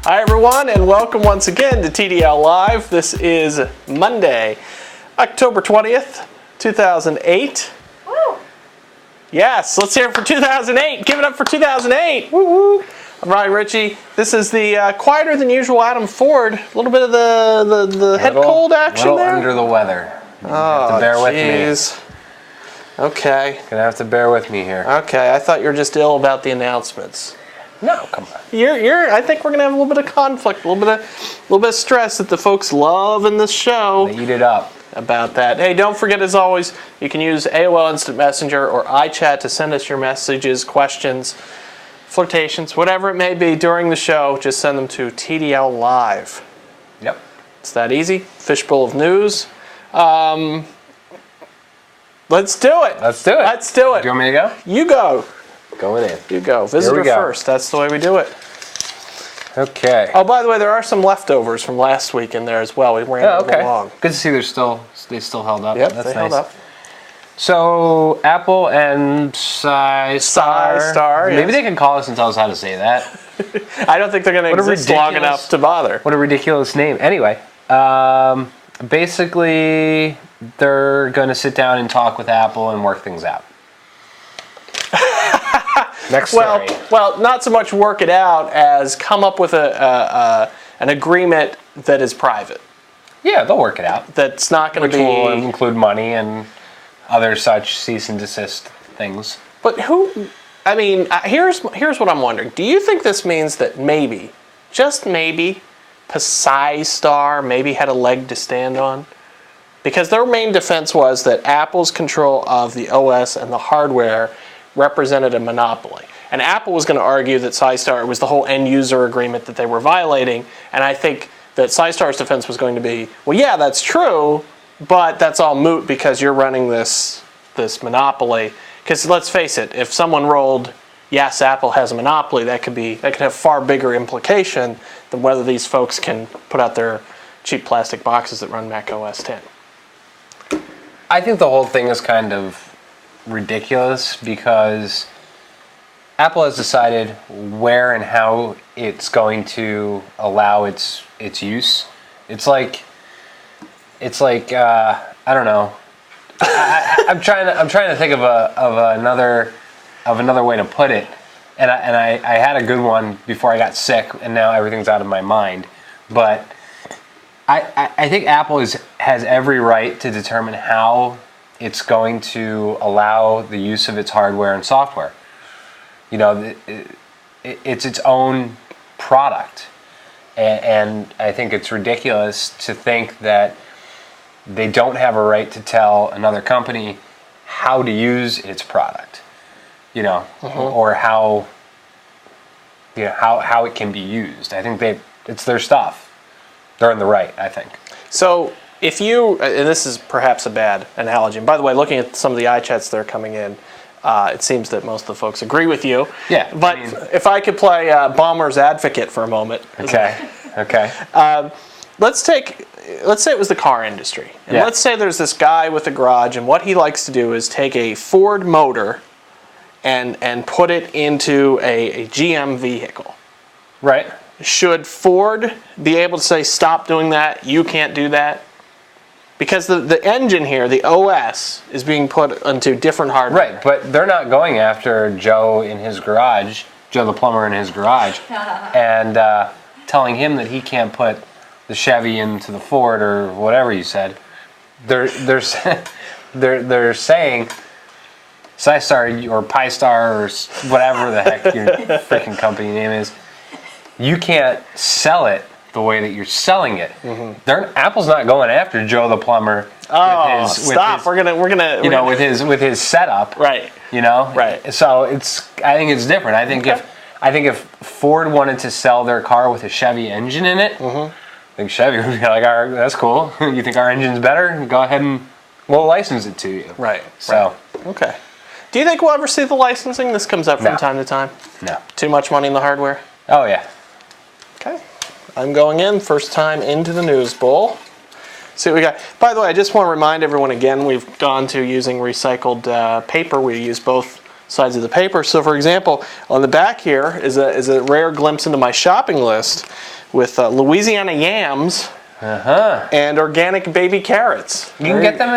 Hi everyone, and welcome once again to TDL Live. This is Monday, October 20th, 2008. Woo! Yes, let's hear it for 2008. Give it up for 2008. Woo woo. I'm Ryan Ritchie. This is the quieter than usual Adam Ford. A little bit of the head cold action there. Under the weather. Oh, have to bear with me. Okay. Gonna have to bear with me here. Okay, I thought you were just ill about the announcements. No, come on. I think we're gonna have a little bit of conflict, a little bit of stress that the folks love in this show. They eat it up. About that. Hey, don't forget, as always, you can use AOL Instant Messenger or iChat to send us your messages, questions, flirtations, whatever it may be during the show. Just send them to TDL Live. Yep. It's that easy. Fishbowl of news. Let's do it. Let's do it. Let's do it. Do you want me to go? You go. Going in. You go. Visitor first. That's the way we do it. Okay. Oh, by the way, there are some leftovers from last week in there as well. We ran a little long. Good to see they still held up. Yep, that's they nice. held up. So Apple and SciStar. yes. Maybe they can call us and tell us how to say that. I don't think they're going to exist long enough to bother. What a ridiculous name. Anyway, basically, they're going to sit down and talk with Apple and work things out. Next story. Well, not so much work it out as come up with an agreement that is private. Yeah, they'll work it out. That's not going to be... Which will include money and other such cease and desist things. But who... I mean, here's what I'm wondering. Do you think this means that maybe, just maybe, SciStar maybe had a leg to stand on? Because their main defense was that Apple's control of the OS and the hardware represented a monopoly. And Apple was going to argue that SciStar was the whole end user agreement that they were violating. And I think that SciStar's defense was going to be, well, yeah, that's true, but that's all moot because you're running this monopoly. Because let's face it, if someone rolled, yes, Apple has a monopoly, that could have far bigger implication than whether these folks can put out their cheap plastic boxes that run Mac OS X. I think the whole thing is kind of ridiculous because Apple has decided where and how it's going to allow its use. It's like I don't know. I'm trying to think of another way to put it, and I had a good one before I got sick, and now everything's out of my mind. But I think Apple has every right to determine how it's going to allow the use of its hardware and software. You know, it's its own product. And I think it's ridiculous to think that they don't have a right to tell another company how to use its product, you know, or how it can be used. I think it's their stuff. They're in the right, I think. So if you, and this is perhaps a bad analogy, and by the way, looking at some of the iChats that are coming in, it seems that most of the folks agree with you. Yeah. But if I could play Bomber's advocate for a moment. Okay. Let's say it was the car industry. And let's say there's this guy with a garage, and what he likes to do is take a Ford motor and put it into a GM vehicle. Right. Should Ford be able to say, stop doing that, you can't do that? Because the engine here, the OS, is being put into different hardware. Right, but they're not going after Joe in his garage, Joe the plumber in his garage, and telling him that he can't put the Chevy into the Ford or whatever you said. They're saying SciStar or PiStar or whatever the heck your freaking company name is, you can't sell it the way that you're selling it. Apple's not going after Joe the plumber. Stop! We're gonna with his setup. Right. You know. Right. So I think it's different. I think if Ford wanted to sell their car with a Chevy engine in it, I think Chevy would be like, all right, that's cool. You think our engine's better? Go ahead and we'll license it to you. Right. So. Right. Okay. Do you think we'll ever see the licensing? This comes up from time to time. No. Too much money in the hardware. Oh yeah. Okay. I'm going in, first time into the news bowl. See what we got. By the way, I just want to remind everyone again, we've gone to using recycled paper. We use both sides of the paper. So for example, on the back here is a rare glimpse into my shopping list. with Louisiana yams and organic baby carrots. You can get them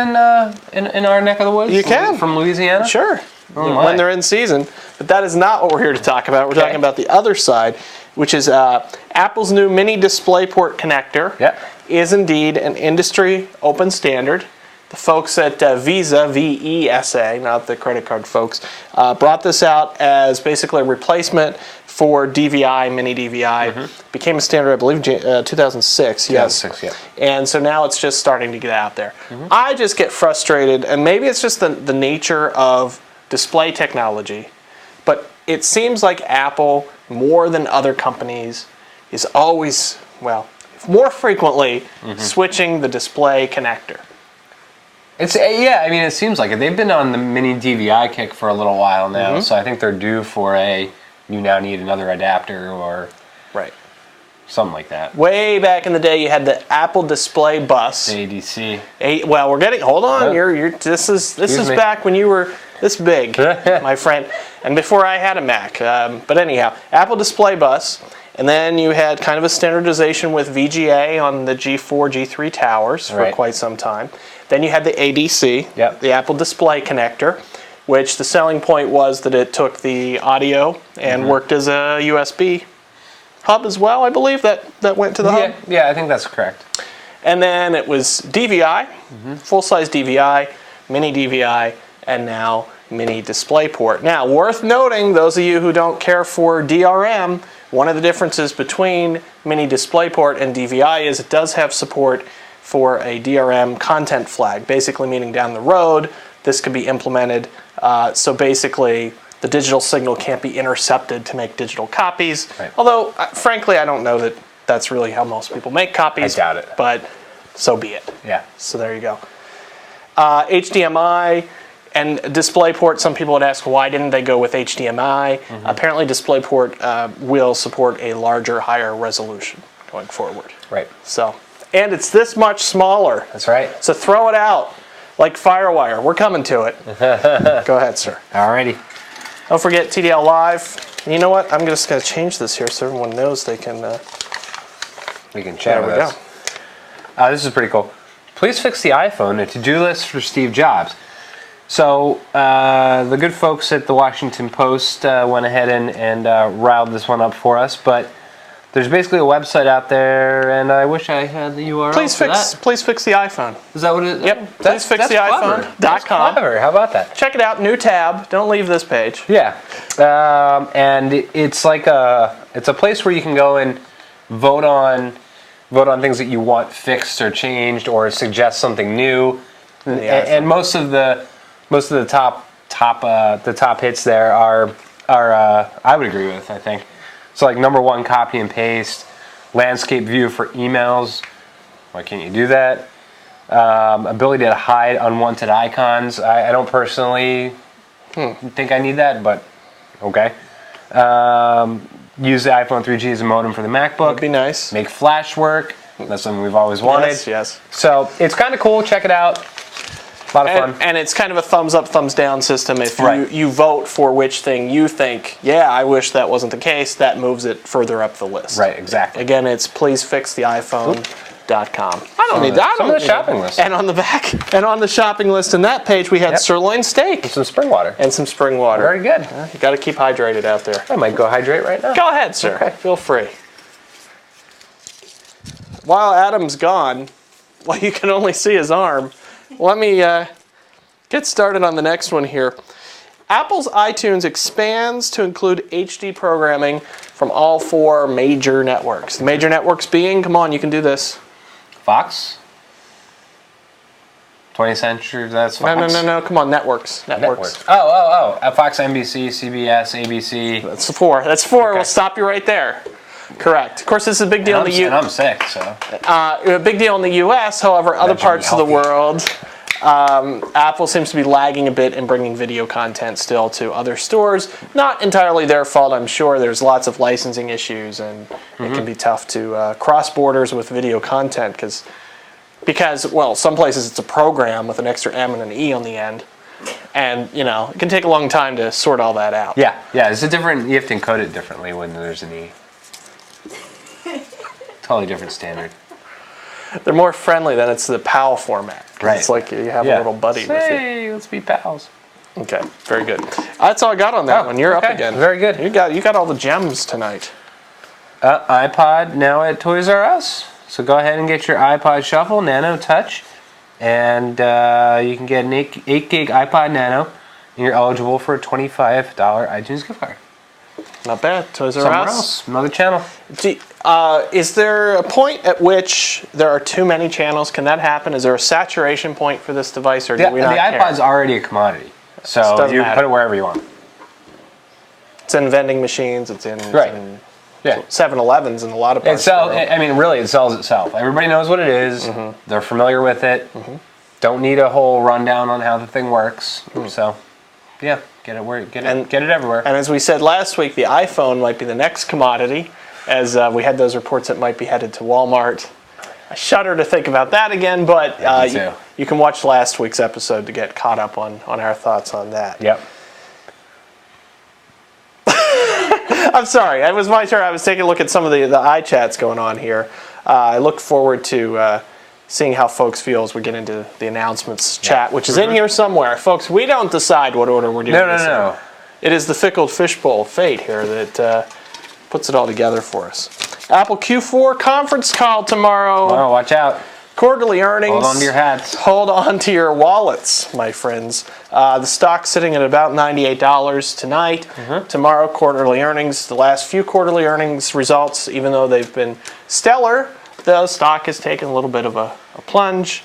in our neck of the woods? You can. From Louisiana? Sure. Oh, when they're in season. But that is not what we're here to talk about. We're talking about the other side, which is Apple's new mini DisplayPort connector is indeed an industry open standard. The folks at Visa, V-E-S-A, not the credit card folks, brought this out as basically a replacement for DVI, mini DVI. Became a standard, I believe, 2006. 2006, yes. And so now it's just starting to get out there. I just get frustrated, and maybe it's just the nature of display technology, but it seems like Apple, more than other companies, is always, well, more frequently switching the display connector. It's yeah, I mean, it seems like it. They've been on the mini DVI kick for a little while now, so I think they're due for you now need another adapter or something like that. Way back in the day, you had the Apple Display Bus. The ADC. Well, we're getting. Hold on, this is back when you were this big, my friend, and before I had a Mac. But anyhow, Apple Display Bus. And then you had kind of a standardization with VGA on the G4, G3 towers for quite some time. Then you had the ADC, the Apple Display Connector, which the selling point was that it took the audio and worked as a USB hub as well, I believe, that went to the hub. Yeah, I think that's correct. And then it was DVI, full-size DVI, mini DVI, and now mini DisplayPort. Now, worth noting, those of you who don't care for DRM, one of the differences between mini DisplayPort and DVI is it does have support for a DRM content flag, basically meaning down the road this could be implemented. So basically the digital signal can't be intercepted to make digital copies. Although, frankly, I don't know that that's really how most people make copies. I doubt it. But so be it. Yeah. So there you go. HDMI and DisplayPort, some people would ask why didn't they go with HDMI? Apparently DisplayPort will support a larger, higher resolution going forward. So, and it's this much smaller. That's right. So throw it out like FireWire. We're coming to it. Go ahead, sir. Alrighty. Don't forget TDL Live. You know what? I'm just going to change this here so everyone knows they can... we can chat with us. This is pretty cool. Please fix the iPhone, a to-do list for Steve Jobs. So the good folks at the Washington Post went ahead and riled this one up for us, but there's basically a website out there, and I wish I had the URL Please fix the iPhone. Is that what it is? Yep. Please fix the iPhone.com. That's clever. How about that? Check it out. New tab. Don't leave this page. Yeah. And it's like it's a place where you can go and vote on things that you want fixed or changed, or suggest something new. And most of the top hits there are I would agree with, I think. So like number one, copy and paste, landscape view for emails. Why can't you do that? Ability to hide unwanted icons. I don't personally think I need that, but okay. Use the iPhone 3G as a modem for the MacBook. Would be nice. Make Flash work. That's something we've always wanted. Yes. So it's kind of cool. Check it out. A lot of fun. And it's kind of a thumbs up, thumbs down system. If you vote for which thing you think, I wish that wasn't the case, that moves it further up the list. Right, exactly. Again, it's pleasefixtheiPhone.com. I don't need that. Some of the shopping list. And on the back, and on the shopping list in that page, we had sirloin steak. And some spring water. Very good. You got to keep hydrated out there. I might go hydrate right now. Go ahead, sir. Okay. Feel free. While Adam's gone, you can only see his arm. Let me get started on the next one here. Apple's iTunes expands to include HD programming from all 4 major networks. The major networks being, come on, you can do this. Fox? 20th Century, that's Fox? No, come on, networks. Oh. Fox, NBC, CBS, ABC. That's 4. Okay. We'll stop you right there. Correct. Of course, this is a big deal in the U.S. And I'm sick, so. A big deal in the U.S., however, other parts of the world, Apple seems to be lagging a bit in bringing video content still to other stores. Not entirely their fault, I'm sure. There's lots of licensing issues, and it can be tough to cross borders with video content because, some places it's a program with an extra M and an E on the end. And, it can take a long time to sort all that out. Yeah, it's a different, you have to encode it differently when there's an E. totally different standard. They're more friendly than it's the PAL format. Right. It's like you have a little buddy with you. Hey, let's be pals. Okay, very good. That's all I got on that one. You're up again. Very good. You got all the gems tonight. iPod now at Toys R Us. So go ahead and get your iPod Shuffle Nano Touch, and you can get an 8 gig iPod Nano, and you're eligible for a $25 iTunes gift card. Not bad. Toys R Us. Somewhere else, another channel. Is there a point at which there are too many channels? Can that happen? Is there a saturation point for this device, or do we not care? The iPod's already a commodity, so you can put it wherever you want. It's in vending machines. It's in Right. Yeah. 7-Elevens in a lot of parts. Really, it sells itself. Everybody knows what it is. Mm-hmm. They're familiar with it. Mm-hmm. Don't need a whole rundown on how the thing works. So, yeah, get it everywhere. And as we said last week, the iPhone might be the next commodity, as we had those reports that might be headed to Walmart. I shudder to think about that again, but you can watch last week's episode to get caught up on our thoughts on that. Yep. I'm sorry. It was my turn. I was taking a look at some of the iChats going on here. I look forward to seeing how folks feel as we get into the announcements chat, which is in here somewhere. Folks, we don't decide what order we're doing this in. It is the fickle fishbowl of fate here that puts it all together for us. Apple Q4 conference call tomorrow. Oh, watch out. Quarterly earnings. Hold on to your hats. Hold on to your wallets, my friends. The stock's sitting at about $98 tonight. Mm-hmm. Tomorrow, quarterly earnings. The last few quarterly earnings results, even though they've been stellar, the stock has taken a little bit of a plunge,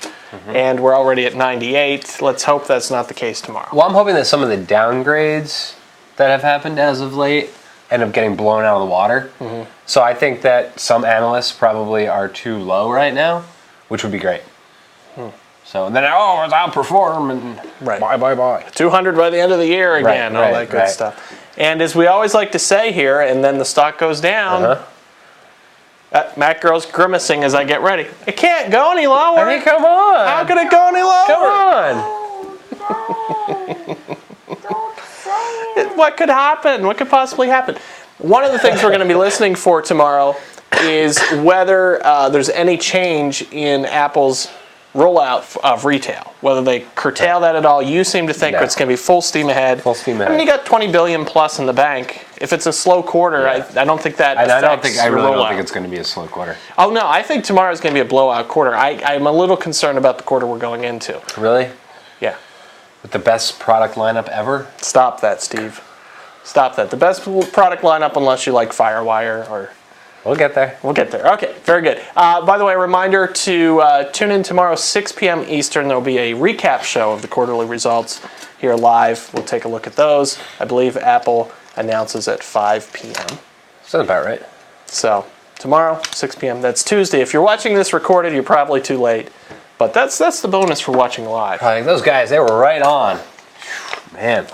and we're already at 98. Let's hope that's not the case tomorrow. Well, I'm hoping that some of the downgrades that have happened as of late end up getting blown out of the water. Mm-hmm. So I think that some analysts probably are too low right now, which would be great. So and then, it's outperform and bye. 200 by the end of the year again, all that good stuff. And as we always like to say here, and then the stock goes down, Matt Girl's grimacing as I get ready. It can't go any lower. I mean, come on. How could it go any lower? Come on. What could happen? What could possibly happen? One of the things we're going to be listening for tomorrow is whether there's any change in Apple's rollout of retail, whether they curtail that at all. You seem to think it's going to be full steam ahead. Full steam ahead. I mean, you got $20 billion plus in the bank. If it's a slow quarter, I don't think that affects I really rollout. don't think it's going to be a slow quarter. Oh, no, I think tomorrow's going to be a blowout quarter. I'm a little concerned about the quarter we're going into. Really? Yeah. With the best product lineup ever? Stop that, Steve. Stop that. The best product lineup, unless you like Firewire or... We'll get there. We'll get there. Okay, very good. By the way, a reminder to tune in tomorrow, 6 p.m. Eastern. There will be a recap show of the quarterly results here live. We'll take a look at those. I believe Apple announces at 5 p.m. Sounds about right. So tomorrow, 6 p.m. That's Tuesday. If you're watching this recorded, you're probably too late. But that's the bonus for watching live. Those guys, they were right on. Man.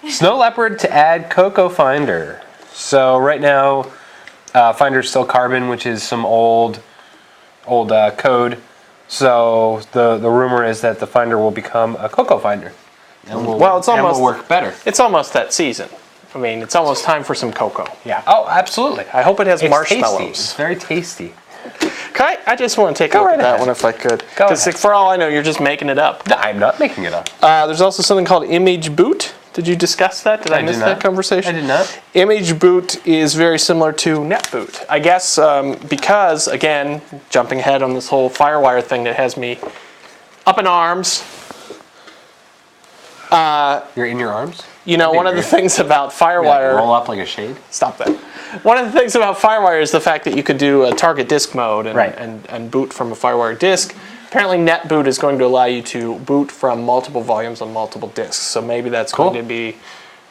Snow Leopard to add Cocoa Finder. So right now, Finder's still Carbon, which is some old code. So the rumor is that the Finder will become a Cocoa Finder. And will work better. It's almost that season. I mean, it's almost time for some cocoa. Yeah. Oh, absolutely. I hope it has marshmallows. Tasty. It's very tasty. I just want to take a look at that one if I could. Because for all I know, you're just making it up. No, I'm not making it up. There's also something called Image Boot. Did you discuss that? Did I miss that conversation? I did not. Image Boot is very similar to NetBoot. I guess because, again, jumping ahead on this whole Firewire thing that has me up in arms. You're in your arms? You know, one of the things about Firewire... roll up like a shade? Stop that. One of the things about Firewire is the fact that you could do a target disk mode and boot from a Firewire disk. Apparently NetBoot is going to allow you to boot from multiple volumes on multiple disks. So maybe that's going to be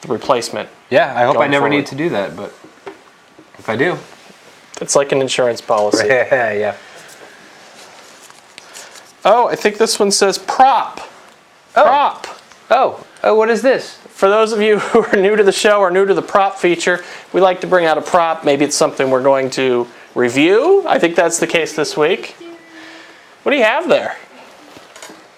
the replacement. Yeah, I hope I never need to do that, but if I do. It's like an insurance policy. Yeah. Oh, I think this one says prop. Prop. Oh, what is this? For those of you who are new to the show or new to the prop feature, we like to bring out a prop. Maybe it's something we're going to review. I think that's the case this week. What do you have there?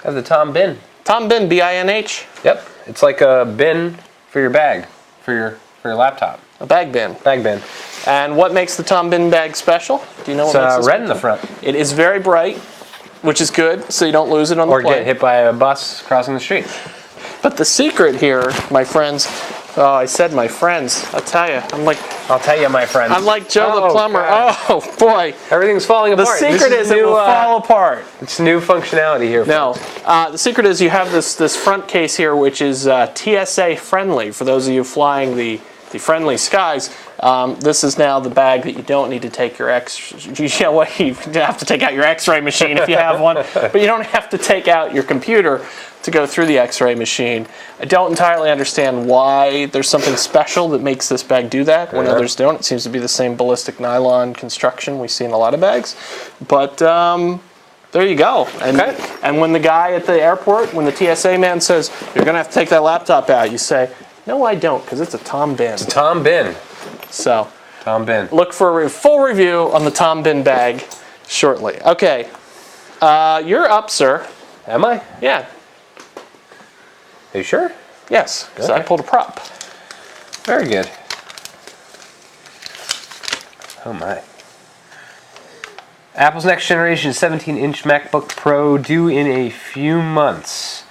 I have the Tom Bin. Tom Bin, B-I-N-H. Yep. It's like a bin for your bag, for your laptop. A bag bin. Bag bin. And what makes the Tom Bin bag special? Do you know what makes It's it red in the front. It is very bright, which is good, so you don't lose it on the Or plane. get hit by a bus crossing the street. But the secret here, my friends, oh, I said my friends. I'll tell you, I'll tell you, my friend. I'm like Joe the plumber. God. Oh boy, Everything's falling the apart. secret is it will fall apart. It's new functionality here. No, the secret is you have this front case here, which is TSA friendly. For those of you flying the friendly skies, this is now the bag that you don't need to take your you have to take out your X-ray machine if you have one, but you don't have to take out your computer to go through the X-ray machine. I don't entirely understand why there's something special that makes this bag do that when others don't. It seems to be the same ballistic nylon construction we see in a lot of bags, but there you go. And when the guy at the airport, when the TSA man says, you're going to have to take that laptop out, you say, no, I don't, because it's a Tom Bin. It's a Tom Bin. So, Tom Bin. Look for a full review on the Tom Bin bag shortly. Okay, you're up, sir. Am I? Yeah. Are you sure? Yes, because Okay. I pulled a prop. Very good. Oh my. Apple's next generation 17-inch MacBook Pro due in a few months.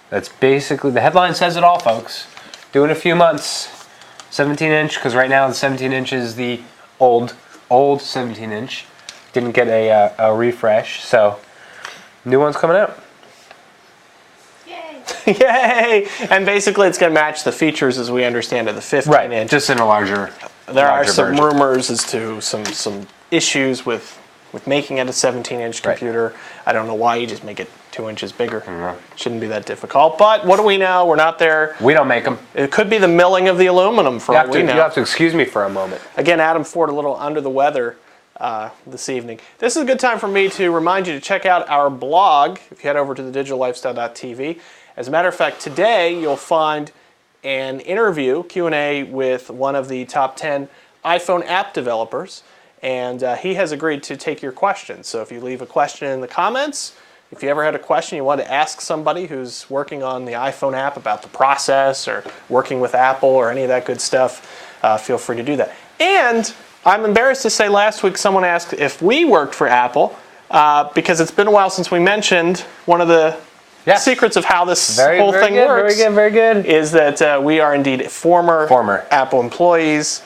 That's basically, the headline says it all, folks. Due in a few months. 17-inch, because right now the 17-inch is the old 17-inch. Didn't get a refresh, so new one's coming out. Yay! And basically it's going to match the features as we understand it, the 15-inch. Just in a larger There are some version. rumors as to some issues with making it a 17-inch computer. I don't know why you just make it 2 inches bigger. Shouldn't be that difficult. But what do we know? We're not there. We don't make them. It could be the milling of the aluminum for all we know. You have to excuse me for a moment. Again, Adam Ford, a little under the weather this evening. This is a good time for me to remind you to check out our blog if you head over to thedigital-lifestyle.tv. As a matter of fact, today you'll find an interview, Q&A, with one of the top 10 iPhone app developers, and he has agreed to take your questions. So if you leave a question in the comments, if you ever had a question you want to ask somebody who's working on the iPhone app about the process or working with Apple or any of that good stuff, feel free to do that. And I'm embarrassed to say last week someone asked if we worked for Apple because it's been a while since we mentioned one of the secrets of how this whole thing works. Very good. Is that we are indeed former Apple employees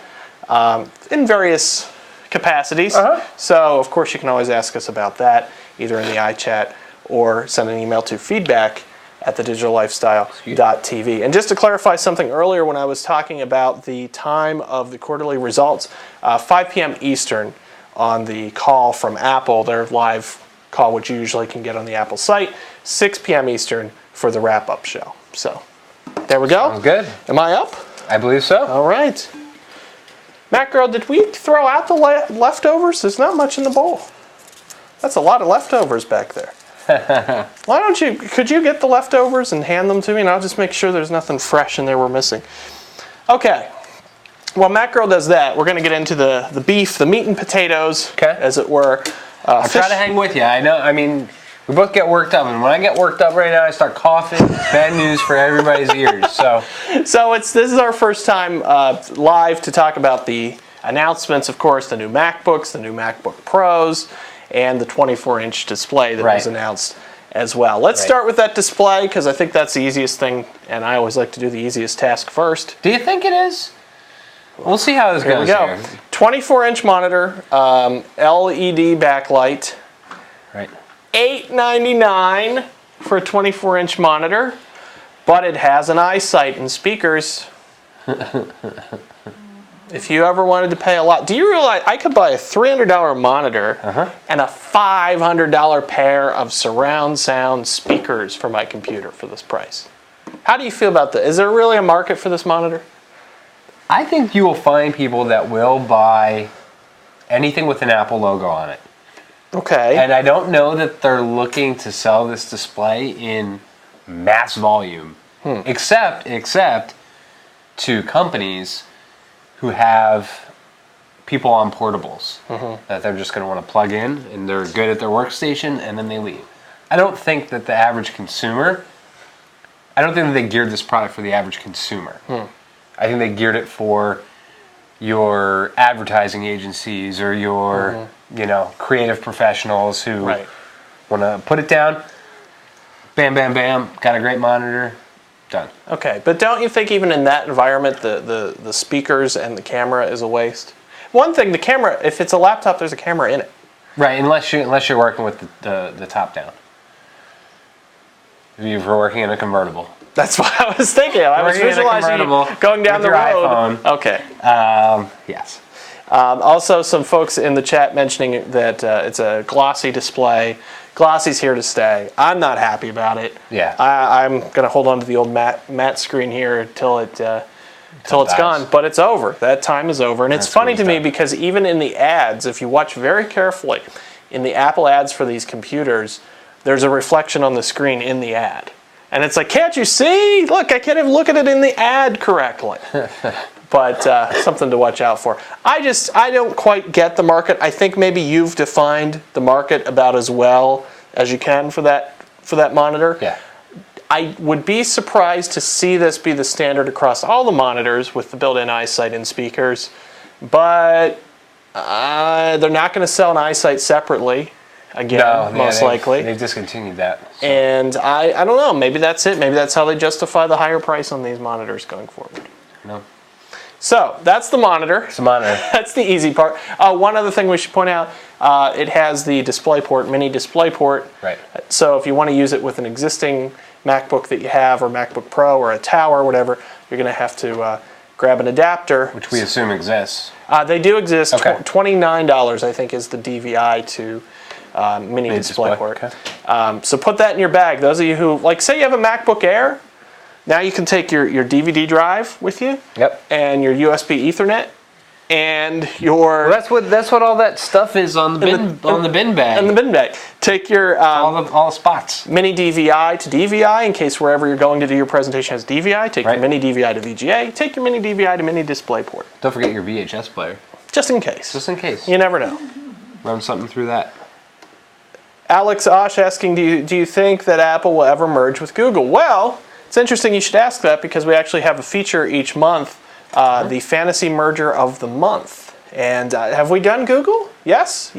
in various capacities. So, of course, you can always ask us about that, either in the iChat or send an email to feedback@thedigital-lifestyle.tv. And just to clarify something earlier when I was talking about the time of the quarterly results, 5 p.m. Eastern on the call from Apple, their live call, which you usually can get on the Apple site, 6 p.m. Eastern for the wrap-up show. So, there we go. Sounds good. Am I up? I believe so. All right. Matt Girl, did we throw out the leftovers? There's not much in the bowl. That's a lot of leftovers back there. Why don't you, could you get the leftovers and hand them to me, and I'll just make sure there's nothing fresh in there we're missing. Okay. While Matt Girl does that, we're going to get into the beef, the meat and potatoes, as it were. I'll try to hang with you. I know, I mean, we both get worked up, and when I get worked up right now, I start coughing. Bad news for everybody's ears. So this is our first time live to talk about the announcements, of course, the new MacBooks, the new MacBook Pros, and the 24-inch display that was announced as well. Let's start with that display, because I think that's the easiest thing, and I always like to do the easiest task first. Do you think it is? We'll see how this goes. Here we go. 24-inch monitor, LED backlight. Right. $899 for a 24-inch monitor, but it has an iSight and speakers. If you ever wanted to pay a lot, do you realize I could buy a $300 monitor and a $500 pair of surround sound speakers for my computer for this price? How do you feel about that? Is there really a market for this monitor? I think you will find people that will buy anything with an Apple logo on it. Okay. And I don't know that they're looking to sell this display in mass volume, except to companies who have people on portables that they're just going to want to plug in, and they're good at their workstation, and then they leave. I don't think that the average consumer, I don't think that they geared this product for the average consumer. I think they geared it for your advertising agencies or your creative professionals who want to put it down. Bam, bam, bam. Got a great monitor. Done. Okay, but don't you think even in that environment, the speakers and the camera is a waste? One thing, the camera, if it's a laptop, there's a camera in it. Right, unless you're working with the top down. If you're working in a convertible. That's what I was thinking. I was visualizing you going down the road. iPhone. Okay. Yes. Also, some folks in the chat mentioning that it's a glossy display. Glossy's here to stay. I'm not happy about it. Yeah. I'm going to hold on to the old matte screen here till it's gone. But it's over. That time is over. And it's funny to me because even in the ads, if you watch very carefully, in the Apple ads for these computers, there's a reflection on the screen in the ad. And it's like, can't you see? Look, I can't even look at it in the ad correctly. But something to watch out for. I don't quite get the market. I think maybe you've defined the market about as well as you can for that monitor. Yeah. I would be surprised to see this be the standard across all the monitors with the built-in EyeSight and speakers. But they're not going to sell an EyeSight separately. Again, most likely. They've discontinued that. So. And I don't know. Maybe that's it. Maybe that's how they justify the higher price on these monitors going forward. No. So that's the monitor. It's a monitor. That's the easy part. One other thing we should point out, it has the DisplayPort, mini DisplayPort. Right. So if you want to use it with an existing MacBook that you have, or MacBook Pro, or a Tower, or whatever, you're going to have to grab an adapter. Which we assume exists. They do exist. Okay. $29, I think, is the DVI to mini DisplayPort. Okay. So put that in your bag. Those of you who, like, say you have a MacBook Air, now you can take your DVD drive with you. Yep. And your USB Ethernet, and your. Well, that's what all that stuff is on the bin bag. In the bin bag. Take your all the spots. mini DVI to DVI in case wherever you're going to do your presentation has DVI. Take your mini DVI to VGA. Take your mini DVI to mini DisplayPort. Don't forget your VHS player. Just in case. Just in case. You never know. Run something through that. Alex Osh asking, do you think that Apple will ever merge with Google? Well, it's interesting you should ask that because we actually have a feature each month, the Fantasy Merger of the Month. And have we done Google? Yes.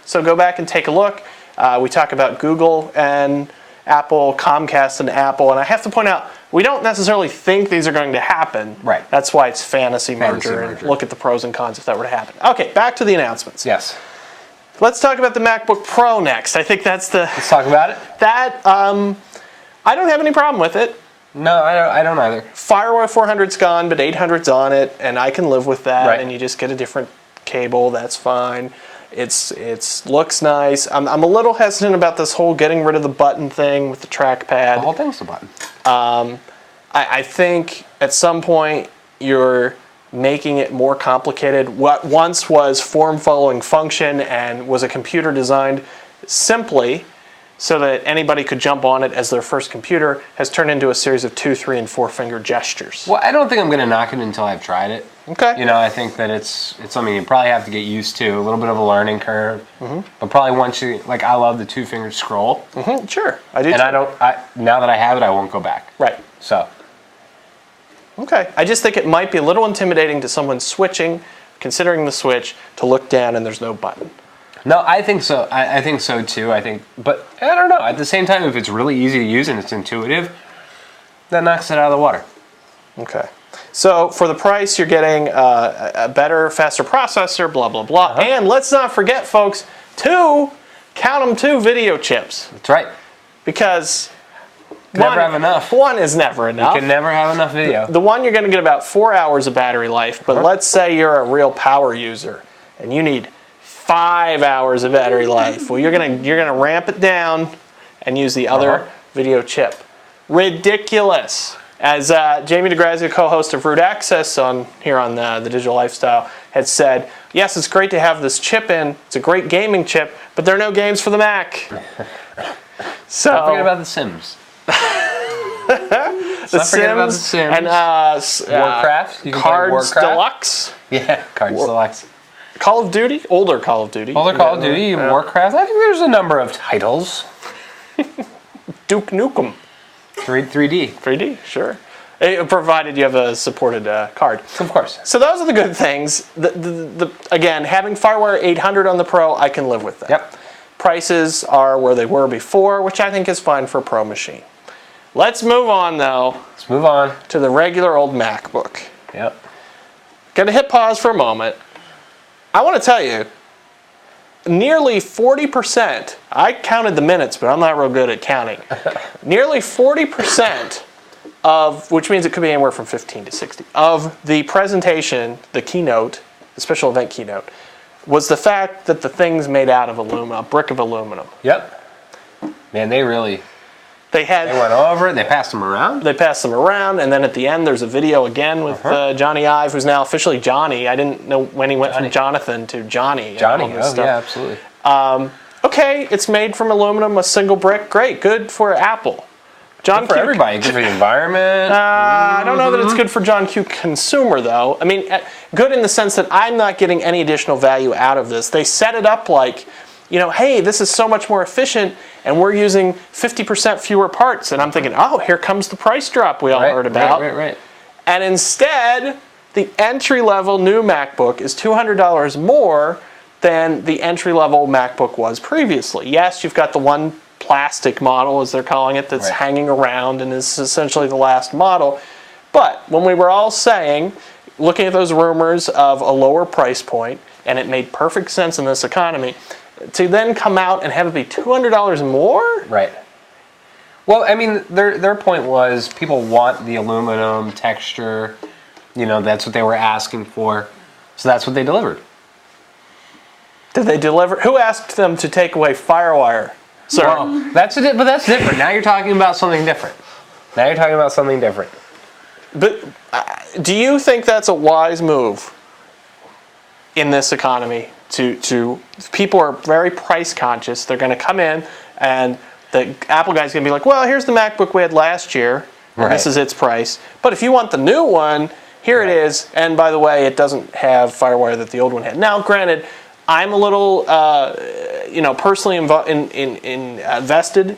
So go back and take a look. We talk about Google and Apple, Comcast and Apple. And I have to point out, we don't necessarily think these are going to happen. Right. That's why it's Fantasy Merger. And look at the pros and cons if that were to happen. Okay, back to the announcements. Yes. Let's talk about the MacBook Pro next. I think that's the... Let's talk about it. That, I don't have any problem with it. No, I don't either. Firewire 400's gone, but 800's on it, and I can live with that. Right. And you just get a different cable. That's fine. It's looks nice. I'm a little hesitant about this whole getting rid of the button thing with the trackpad. The whole thing's the button. I think at some point you're making it more complicated. What once was form following function and was a computer designed simply so that anybody could jump on it as their first computer has turned into a series of 2, 3, and 4 finger gestures. Well, I don't think I'm going to knock it until I've tried it. Okay. You know, I think that it's something you probably have to get used to, a little bit of a learning curve. Mm-hmm. But probably once you, like, I love the 2-finger scroll. Mm-hmm. Sure, I do. And now that I have it, I won't go back. Right. So. Okay. I just think it might be a little intimidating to someone switching, considering the switch, to look down and there's no button. No, I think so. I think so too. But I don't know. At the same time, if it's really easy to use and it's intuitive, that knocks it out of the water. Okay. So for the price, you're getting a better, faster processor, blah, blah, blah. Uh-huh. And let's not forget, folks, count them, 2 video chips. That's right. Because never have enough. One is never enough. You can never have enough video. The one you're going to get about 4 hours of battery life, but let's say you're a real power user and you need 5 hours of battery life. Well, you're gonna ramp it down and use the other video chip. Ridiculous. As Jamie DeGrazia, co-host of Root Access here on the Digital Lifestyle, had said, yes, it's great to have this chip in. It's a great gaming chip, but there are no games for the Mac. So don't forget about the Sims. The Sims and Warcraft. You can Cards play Warcraft. Deluxe. Yeah, Cards Deluxe. Call of Duty, older Call of Duty. Call of Duty, Warcraft. I think there's a number of titles. Duke Nukem. 3D. 3D, sure. provided you have a supported card. Of course. So those are the good things. Again, having FireWire 800 on the Pro, I can live with that. Yep. Prices are where they were before, which I think is fine for a Pro machine. Let's move on, though. Let's move on to the regular old MacBook. Yep. Gonna hit pause for a moment. I want to tell you, nearly 40%, I counted the minutes, but I'm not real good at counting. Nearly 40% of, which means it could be anywhere from 15 to 60, of the presentation, the keynote, the special event keynote, was the fact that the thing's made out of aluminum, a brick of aluminum. Yep. Man, they really... They went over it. They passed them around. They passed them around, and then at the end, there's a video again with Johnny Ive, who's now officially Johnny. I didn't know when he went from Jonathan to Johnny. Johnny, yeah, absolutely. Okay, it's made from aluminum, a single brick. Great, good for Apple. Good for everybody. Good for the environment. I don't know that it's good for John Q. Consumer, though. I mean, good in the sense that I'm not getting any additional value out of this. They set it up like, hey, this is so much more efficient, and we're using 50% fewer parts. And I'm thinking, oh, here comes the price drop we all heard about. Right. And instead, the entry-level new MacBook is $200 more than the entry-level MacBook was previously. Yes, you've got the one plastic model, as they're calling it, that's hanging around and is essentially the last model. But when we were all saying, looking at those rumors of a lower price point, and it made perfect sense in this economy, to then come out and have it be $200 more? Right. Well, I mean, their point was people want the aluminum texture. That's what they were asking for. So that's what they delivered. Did they deliver? Who asked them to take away FireWire? Sir. Well, that's different. Now you're talking about something different. But do you think that's a wise move in this economy? To people are very price conscious. They're going to come in, and the Apple guy's going to be like, well, here's the MacBook we had last year, and this is its price. But if you want the new one, here it is. And by the way, it doesn't have FireWire that the old one had. Now, granted, I'm a little, personally invested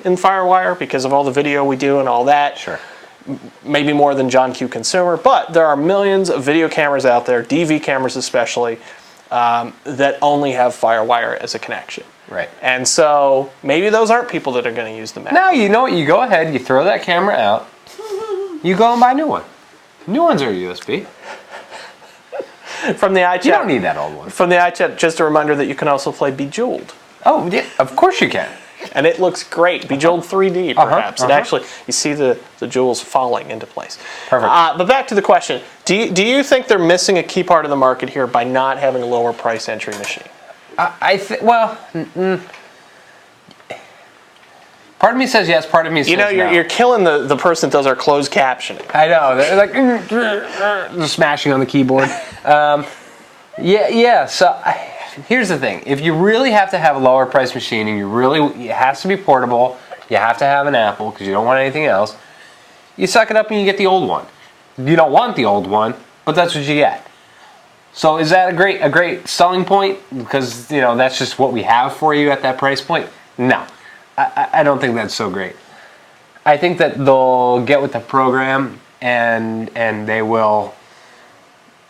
in FireWire because of all the video we do and all that. Sure. Maybe more than John Q. Consumer, but there are millions of video cameras out there, DV cameras especially, that only have FireWire as a connection. Right. And so maybe those aren't people that are going to use the Mac. No, you know what? You go ahead, you throw that camera out, you go and buy a new one. New ones are USB. From the iChat. You don't need that old one. From the iChat, just a reminder that you can also play Bejeweled. Oh, yeah, of course you can. And it looks great. Bejeweled 3D, perhaps. It actually, you see the jewels falling into place. Perfect. But back to the question. Do you think they're missing a key part of the market here by not having a lower price entry machine? Part of me says yes, part of me says no. You're killing the person that does our closed captioning. I know. They're like just smashing on the keyboard. So here's the thing. If you really have to have a lower price machine and it has to be portable, you have to have an Apple because you don't want anything else, you suck it up and you get the old one. You don't want the old one, but that's what you get. So is that a great selling point? Because that's just what we have for you at that price point? No. I don't think that's so great. I think that they'll get with the program and they will.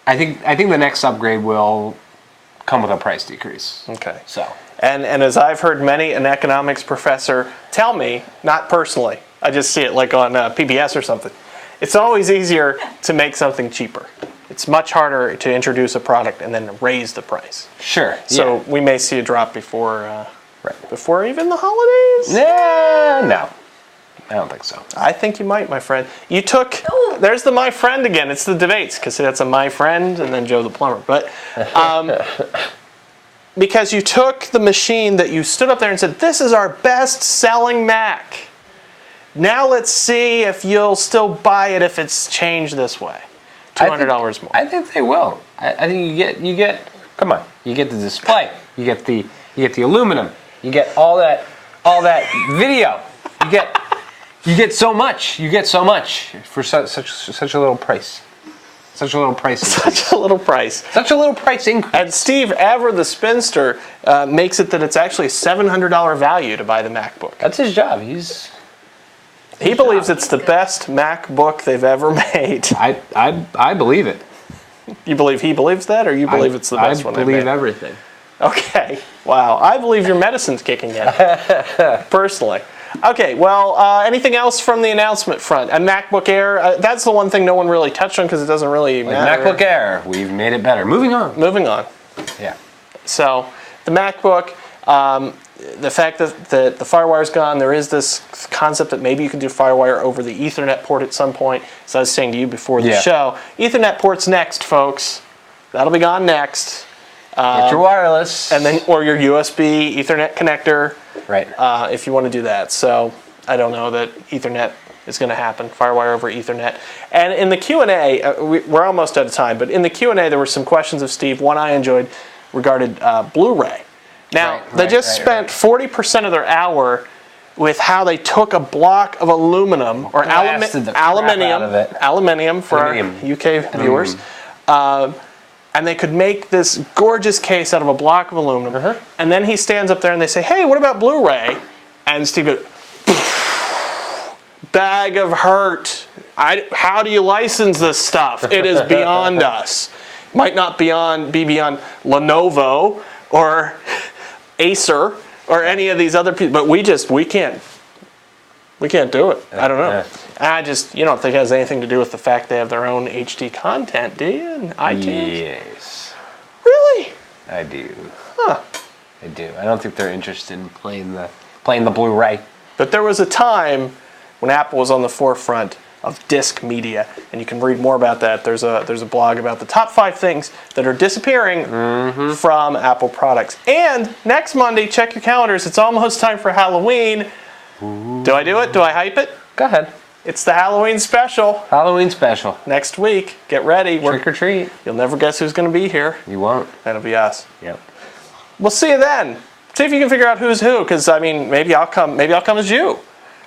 I think the next upgrade will come with a price decrease. Okay. So. And as I've heard many an economics professor tell me, not personally, I just see it like on PBS or something. It's always easier to make something cheaper. It's much harder to introduce a product and then raise the price. Sure. So we may see a drop before. Before even the holidays? No. I don't think so. I think you might, my friend. You took... There's the my friend again. It's the debates, because that's a my friend and then Joe the plumber. But because you took the machine that you stood up there and said, this is our best-selling Mac. Now let's see if you'll still buy it if it's changed this way. $200 more. I think they will. I think you get... Come on. You get the display. You get the aluminum. You get all that video. You get so much. You get so much for such a little price. Such a little price increase. Such a little price. Such a little price increase. And Steve Aver, the spinster, makes it that it's actually a $700 value to buy the MacBook. That's his job. He's He believes it's the best MacBook they've ever made. I believe it. You believe he believes that, or you believe it's the best one they've made? I believe everything. Okay. Wow. I believe your medicine's kicking in. Personally. Okay. Well, anything else from the announcement front? A MacBook Air. That's the one thing no one really touched on because it doesn't really matter. MacBook Air. We've made it better. Moving on. Yeah. Yeah. So the MacBook. The fact that the FireWire's gone, there is this concept that maybe you can do FireWire over the Ethernet port at some point. As I was saying to you before the show, Ethernet port's next, folks. That'll be gone next. Get your wireless. And then, or your USB Ethernet connector. Right. If you want to do that. So I don't know that Ethernet is going to happen. FireWire over Ethernet. And in the Q&A, we're almost out of time, but in the Q&A there were some questions of Steve. One I enjoyed regarded Blu-ray. Now, they just spent 40% of their hour with how they took a block of aluminum or aluminium for our UK viewers, and they could make this gorgeous case out of a block of aluminum. And then he stands up there and they say, "Hey, what about Blu-ray?" And Steve goes, "Bag of hurt. How do you license this stuff? It is beyond us. Might not be beyond Lenovo or Acer or any of these other people, but we can't do it. I don't know. I just, you don't think it has anything to do with the fact they have their own HD content, do you? In iTunes? Yes. Really? I do. Huh. I do. I don't think they're interested in playing the Blu-ray. But there was a time when Apple was on the forefront of disc media, and you can read more about that. There's a blog about the top 5 things that are disappearing from Apple products. And next Monday, check your calendars. It's almost time for Halloween. Ooh. Do I do it? Do I hype it? Go ahead. It's the Halloween special. Halloween special. Next week. Get ready. Trick or treat. You'll never guess who's going to be here. You won't. That'll be us. Yep. We'll see you then. See if you can figure out who's who, because I mean, maybe I'll come as you.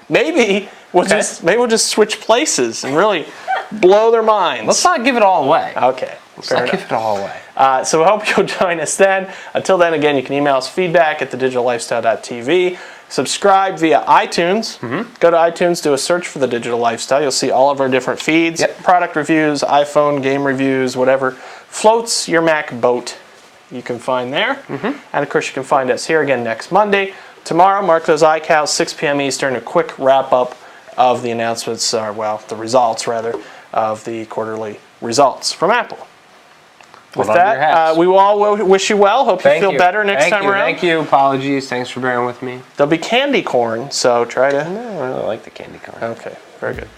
Maybe we'll just switch places and really blow their minds. Let's not give it all away. Okay. Let's not give it all away. So we hope you'll join us then. Until then, again, you can email us feedback@thedigitallifestyle.tv. Subscribe via iTunes. Go to iTunes, do a search for The Digital Lifestyle. You'll see all of our different feeds, product reviews, iPhone, game reviews, whatever floats your Mac boat you can find there. And of course, you can find us here again next Monday. Tomorrow, mark those iCals, 6 p.m. Eastern, a quick wrap-up of the announcements, the results, rather, of the quarterly results from Apple. With that, we will all wish you well. Hope you feel better next time around. Thank you. Apologies. Thanks for bearing with me. There'll be candy corn, so try to... No, I really like the candy corn. Okay, very good.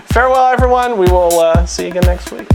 Farewell, everyone. We will see you again next week.